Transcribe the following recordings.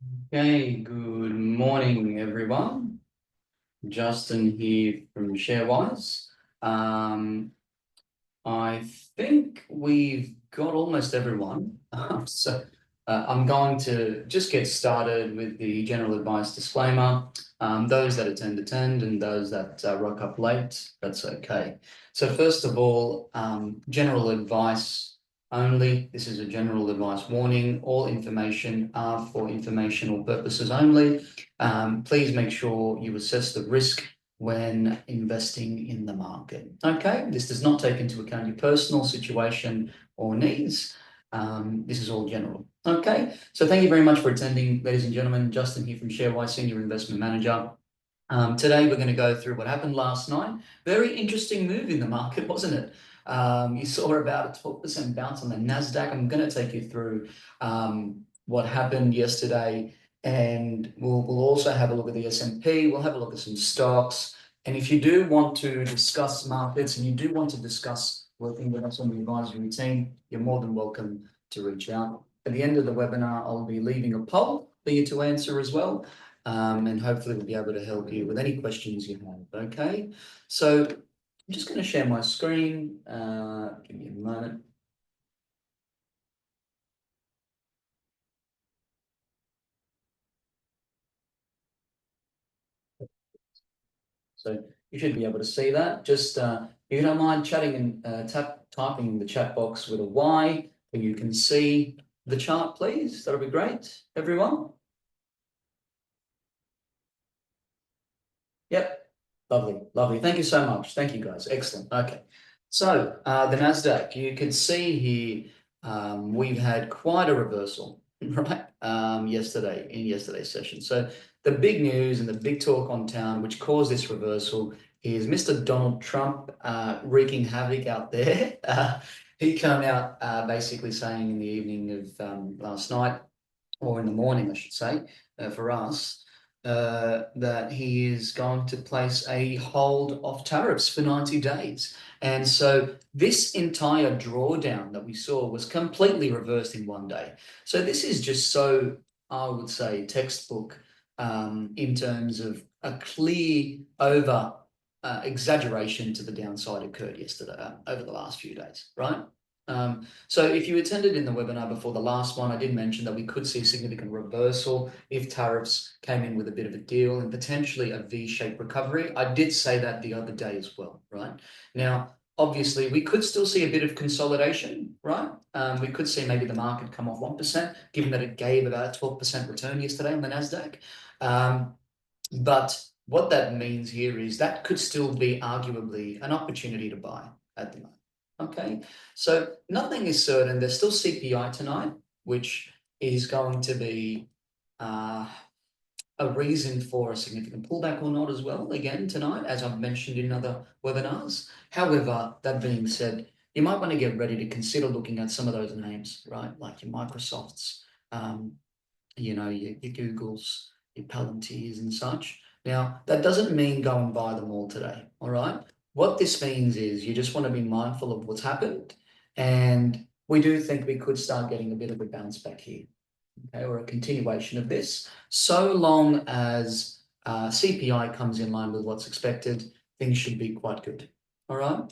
Okay, good morning, everyone. Justin here from ShareWise. I think we've got almost everyone. I'm going to just get started with the general advice disclaimer. Those that attend, and those that rock up late, that's okay. So first of all, general advice only. This is a general advice warning. All information are for informational purposes only. Please make sure you assess the risk when investing in the market. Okay, this does not take into account your personal situation or needs. This is all general. Okay, so thank you very much for attending, ladies and gentlemen. Justin here from ShareWise, Senior Investment Manager. Today we're going to go through what happened last night. Very interesting move in the market, wasn't it? You saw about a 12% bounce on the Nasdaq. I'm going to take you through what happened yesterday, and we'll also have a look at the S&P. We'll have a look at some stocks. And if you do want to discuss markets and you do want to discuss working with us on the advisory team, you're more than welcome to reach out. At the end of the webinar, I'll be leaving a poll for you to answer as well. And hopefully we'll be able to help you with any questions you have, okay? So I'm just going to share my screen. Give me a moment. So you should be able to see that. Just if you don't mind chatting and typing in the chat box with a Y, so you can see the chart, please. That'll be great, everyone. Yep, lovely, lovely. Thank you so much. Thank you, guys. Excellent. Okay. So the Nasdaq, you can see here we've had quite a reversal, right? Yesterday in yesterday's session. So the big news and the big talk on town, which caused this reversal, is Mr. Donald Trump wreaking havoc out there. He came out basically saying in the evening of last night, or in the morning, I should say, for us, that he is going to place a hold of tariffs for 90 days. And so this entire drawdown that we saw was completely reversed in one day. So this is just so, I would say, textbook in terms of a clear over exaggeration to the downside occurred yesterday, over the last few days, right? So if you attended in the webinar before the last one, I did mention that we could see significant reversal if tariffs came in with a bit of a deal and potentially a V-shaped recovery. I did say that the other day as well, right? Now, obviously, we could still see a bit of consolidation, right? We could see maybe the market come off 1%, given that it gave about a 12% return yesterday on the Nasdaq. But what that means here is that could still be arguably an opportunity to buy at the moment. Okay, so nothing is certain. There's still CPI tonight, which is going to be a reason for a significant pullback or not as well, again, tonight, as I've mentioned in other webinars. However, that being said, you might want to get ready to consider looking at some of those names, right? Like your Microsofts, you know, your Googles, your Palantirs and such. Now, that doesn't mean go and buy them all today, all right? What this means is you just want to be mindful of what's happened. And we do think we could start getting a bit of a bounce back here, okay, or a continuation of this. So long as CPI comes in line with what's expected, things should be quite good, all right?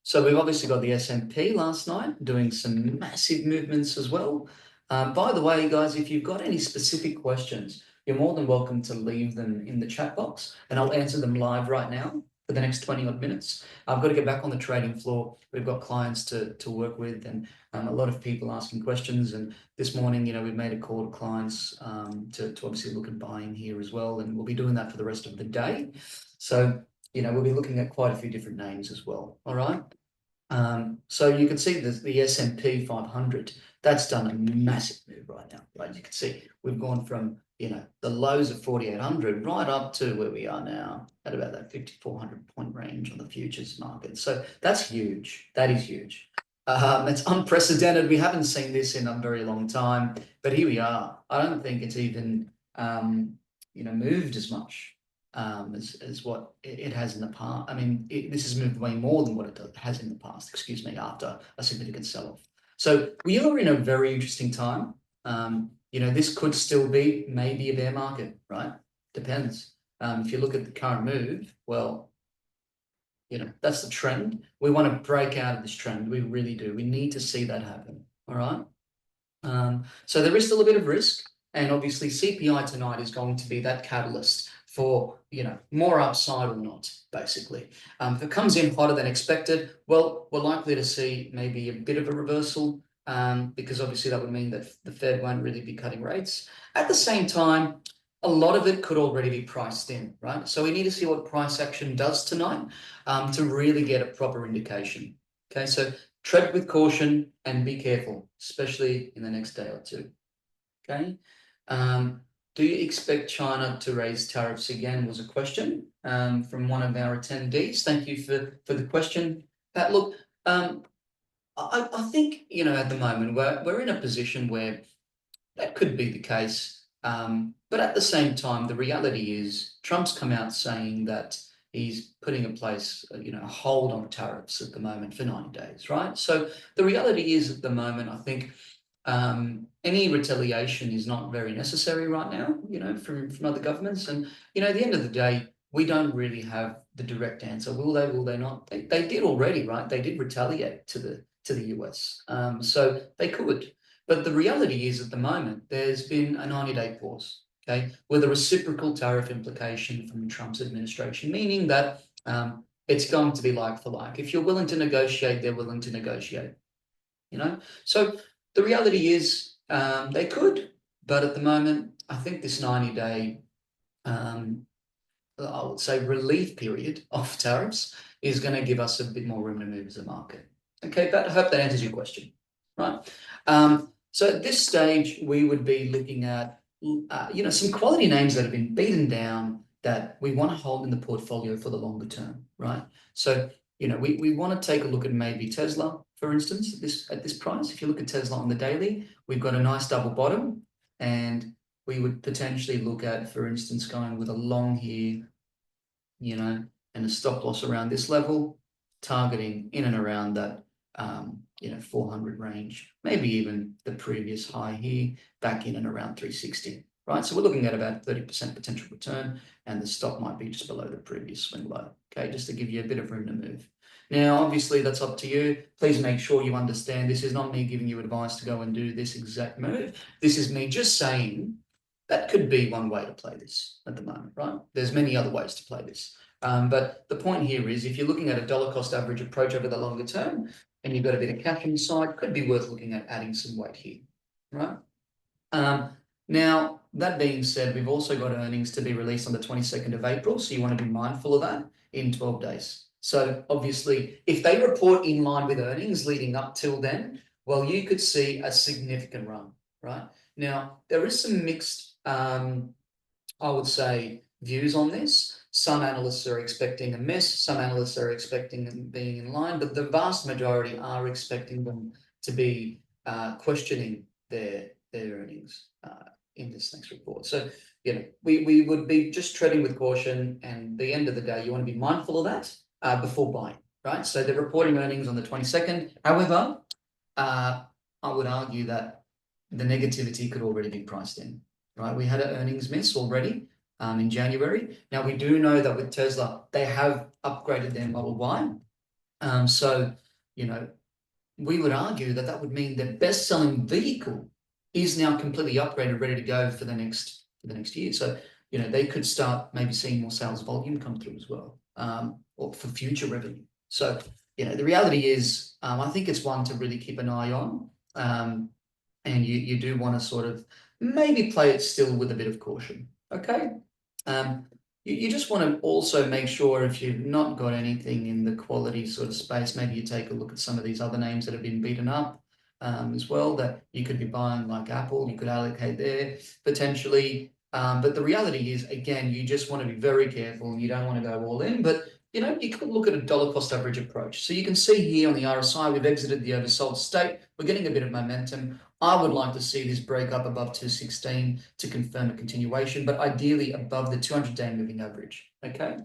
So we've obviously got the S&P last night doing some massive movements as well. By the way, guys, if you've got any specific questions, you're more than welcome to leave them in the chat box and I'll answer them live right now for the next 20 odd minutes. I've got to get back on the trading floor. We've got clients to work with and a lot of people asking questions. And this morning, you know, we've made a call to clients to obviously look at buying here as well. And we'll be doing that for the rest of the day. So, you know, we'll be looking at quite a few different names as well. All right. So you can see the S&P 500, that's done a massive move right now, right? You can see we've gone from, you know, the lows of 4,800 right up to where we are now at about that 5,400 point range on the futures market. So that's huge. That is huge. It's unprecedented. We haven't seen this in a very long time, but here we are. I don't think it's even, you know, moved as much as what it has in the past. I mean, this has moved way more than what it has in the past, excuse me, after a significant sell-off. So we are in a very interesting time. this could still be maybe a bear market, right? Depends. If you look at the current move, well, that's the trend. We want to break out of this trend. We really do. We need to see that happen. All right. So there is still a bit of risk, and obviously CPI tonight is going to be that catalyst for more upside or not, basically. If it comes in hotter than expected, well, we're likely to see maybe a bit of a reversal, because obviously that would mean that the Fed won't really be cutting rates. At the same time, a lot of it could already be priced in, right? So we need to see what price action does tonight, to really get a proper indication. Okay, so tread with caution and be careful, especially in the next day or two. Okay. Do you expect China to raise tariffs again? Was a question from one of our attendees. Thank you for the question, Pat. Look, I think at the moment we're in a position where that could be the case. But at the same time, the reality is Trump's come out saying that he's putting in place, a hold on tariffs at the moment for 90 days, right? So the reality is at the moment, I think any retaliation is not very necessary right now, from other governments. And, at the end of the day, we don't really have the direct answer. Will they not? They did already, right? They did retaliate to the US. So they could. But the reality is at the moment, there's been a 90-day pause, okay, with a reciprocal tariff implication from Trump's administration, meaning that it's going to be like for like. If you're willing to negotiate, they're willing to negotiate, So the reality is they could, but at the moment, I think this 90-day, I would say, relief period of tariffs is going to give us a bit more room to move as a market. Okay, but I hope that answers your question, right? So at this stage, we would be looking at, some quality names that have been beaten down that we want to hold in the portfolio for the longer term, right? So, we want to take a look at maybe Tesla, for instance, at this price. If you look at Tesla on the daily, we've got a nice double bottom, and we would potentially look at, for instance, going with a long here, and a stop loss around this level, targeting in and around that 400 range, maybe even the previous high here, back in and around 360, right? So we're looking at about 30% potential return, and the stop might be just below the previous swing low, okay, just to give you a bit of room to move. Now, obviously, that's up to you. Please make sure you understand this is not me giving you advice to go and do this exact move. This is me just saying that could be one way to play this at the moment, right? There's many other ways to play this. But the point here is, if you're looking at a dollar cost average approach over the longer term, and you've got a bit of cash inside, could be worth looking at adding some weight here, right? Now, that being said, we've also got earnings to be released on the 22nd of April, so you want to be mindful of that in 12 days. So obviously, if they report in line with earnings leading up till then, well, you could see a significant run, right? Now, there is some mixed, I would say, views on this. Some analysts are expecting a miss. Some analysts are expecting them being in line, but the vast majority are expecting them to be questioning their earnings in this next report. So, we would be just treading with caution, and at the end of the day, you want to be mindful of that before buying, right? So they're reporting earnings on the 22nd. However, I would argue that the negativity could already be priced in, right? We had an earnings miss already in January. Now, we do know that with Tesla, they have upgraded their Model Y. So, we would argue that would mean their best-selling vehicle is now completely upgraded, ready to go for the next year. So, they could start maybe seeing more sales volume come through as well, or for future revenue. So, the reality is, I think it's one to really keep an eye on. And you do want to sort of maybe play it still with a bit of caution. Okay. You just want to also make sure, if you've not got anything in the quality sort of space, maybe you take a look at some of these other names that have been beaten up as well, that you could be buying, like Apple. You could allocate there potentially. But the reality is, again, you just want to be very careful. You don't want to go all in, but you could look at a dollar cost average approach. So you can see here on the RSI, we've exited the oversold state. We're getting a bit of momentum. I would like to see this break up above 216 to confirm a continuation, but ideally above the 200-day moving average, okay?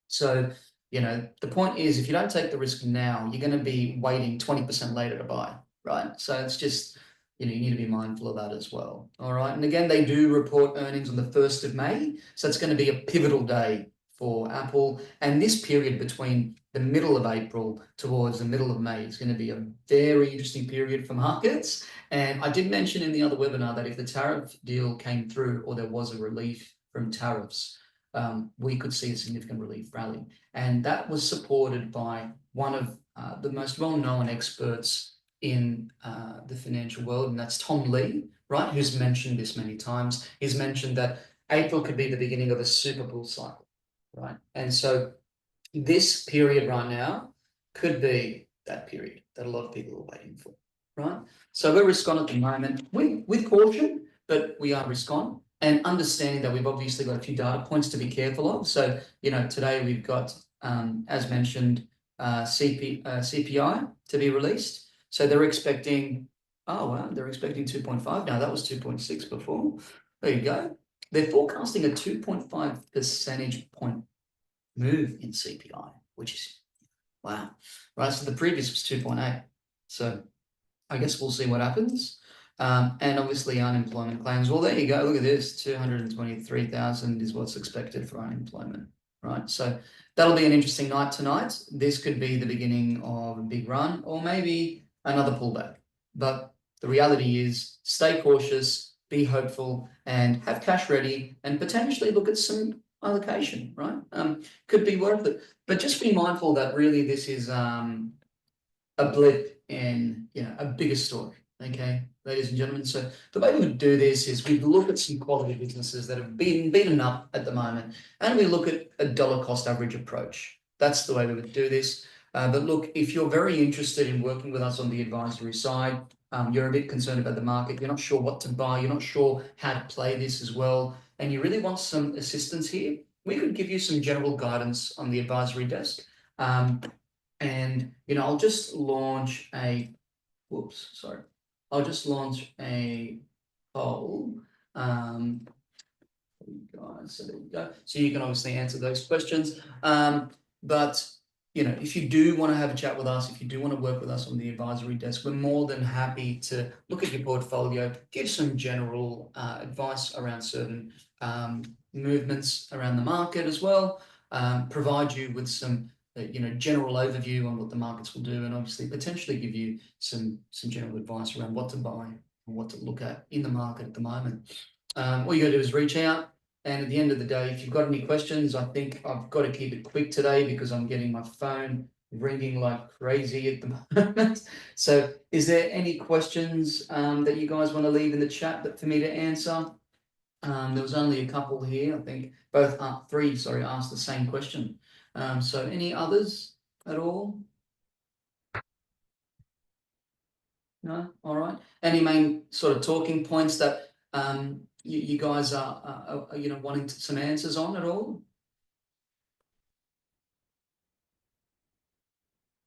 So, the point is, if you don't take the risk now, you're going to be waiting 20% later to buy, right? So it's just, you need to be mindful of that as well. All right. And again, they do report earnings on the 1st of May. So it's going to be a pivotal day for Apple. And this period between the middle of April towards the middle of May is going to be a very interesting period for markets. And I did mention in the other webinar that if the tariff deal came through or there was a relief from tariffs, we could see a significant relief rally. And that was supported by one of the most well-known experts in the financial world, and that's Tom Lee, right, who's mentioned this many times. He's mentioned that April could be the beginning of a super bull cycle, right? And so this period right now could be that period that a lot of people are waiting for, right? So we're risk on at the moment with caution, but we are risk on, and understanding that we've obviously got a few data points to be careful of. So, today we've got, as mentioned, CPI to be released. So they're expecting, oh wow, they're expecting 2.5 now. That was 2.6 before. There you go. They're forecasting a 2.5 percentage point move in CPI, which is wow, right? So the previous was 2.8. So I guess we'll see what happens. And obviously unemployment claims. Well, there you go. Look at this. 223,000 is what's expected for unemployment, right? So that'll be an interesting night tonight. This could be the beginning of a big run or maybe another pullback. But the reality is stay cautious, be hopeful, and have cash ready and potentially look at some allocation, right? Could be worth it. But just be mindful that really this is a blip in a bigger story. Okay, ladies and gentlemen. So the way we would do this is we look at some quality businesses that have been beaten up at the moment, and we look at a dollar cost average approach. That's the way we would do this. But look, if you're very interested in working with us on the advisory side, you're a bit concerned about the market, you're not sure what to buy, you're not sure how to play this as well, and you really want some assistance here, we could give you some general guidance on the advisory desk. And I'll just launch a I'll just launch a poll. Guys, so there you go. So you can obviously answer those questions. But if you do want to have a chat with us, if you do want to work with us on the advisory desk, we're more than happy to look at your portfolio, give some general advice around certain movements around the market as well, provide you with some general overview on what the markets will do, and obviously potentially give you some general advice around what to buy and what to look at in the market at the moment. All you got to do is reach out, and at the end of the day, if you've got any questions, I think I've got to keep it quick today because I'm getting my phone ringing like crazy at the moment. So is there any questions that you guys want to leave in the chat for me to answer? There was only a couple here. I think three asked the same question. So any others at all? No? All right. Any main sort of talking points that you guys are wanting some answers on at all?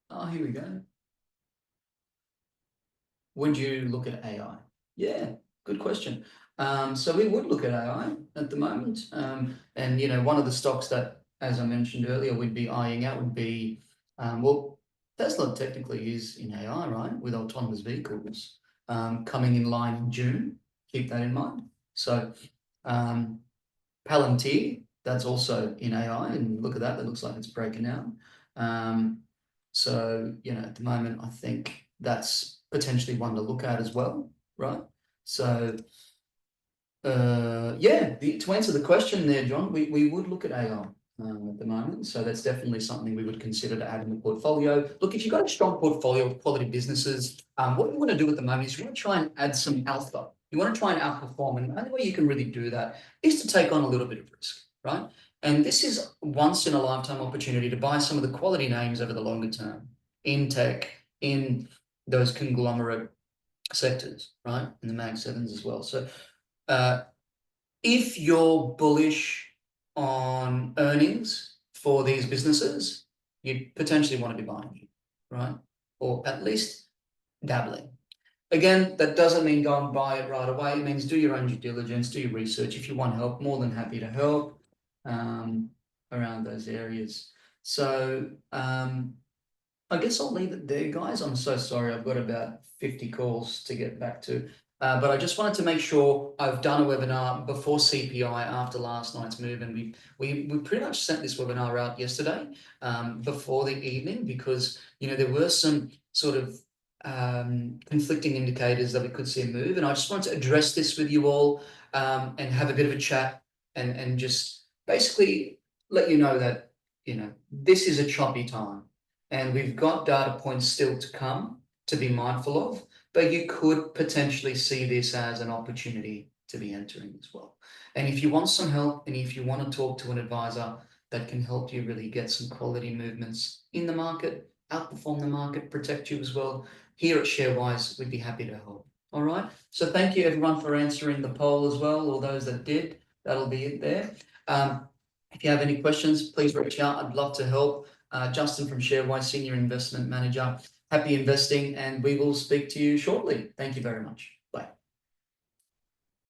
Oh, here we go. Would you look at AI? Yeah, good question. So we would look at AI at the moment. And one of the stocks that, as I mentioned earlier, we'd be eyeing out would be, well, Tesla technically is in AI, right? With autonomous vehicles coming in line in June. Keep that in mind. So Palantir, that's also in AI, and look at that. That looks like it's breaking out. So at the moment, I think that's potentially one to look at as well, right? So to answer the question there, John, we would look at AI at the moment. So that's definitely something we would consider to add in the portfolio. Look, if you've got a strong portfolio of quality businesses, what you want to do at the moment is you want to try and add some alpha. You want to try and outperform, and the only way you can really do that is to take on a little bit of risk, right? And this is once in a lifetime opportunity to buy some of the quality names over the longer term in tech, in those conglomerate sectors, right? In the Mag 7s as well. So if you're bullish on earnings for these businesses, you potentially want to be buying, right? Or at least dabbling. Again, that doesn't mean go and buy it right away. It means do your own due diligence, do your research. If you want help, more than happy to help around those areas. So I guess I'll leave it there, guys. I'm so sorry. I've got about 50 calls to get back to. But I just wanted to make sure I've done a webinar before CPI after last night's move. And we pretty much sent this webinar out yesterday before the evening because, there were some sort of conflicting indicators that we could see a move. And I just wanted to address this with you all and have a bit of a chat and just basically let you know that, this is a choppy time. And we've got data points still to come to be mindful of, but you could potentially see this as an opportunity to be entering as well. And if you want some help and if you want to talk to an advisor that can help you really get some quality movements in the market, outperform the market, protect you as well, here at ShareWise, we'd be happy to help. All right. So thank you everyone for answering the poll as well, or those that did. That'll be it there. If you have any questions, please reach out. I'd love to help. Justin from ShareWise, Senior Investment Manager. Happy investing, and we will speak to you shortly. Thank you very much.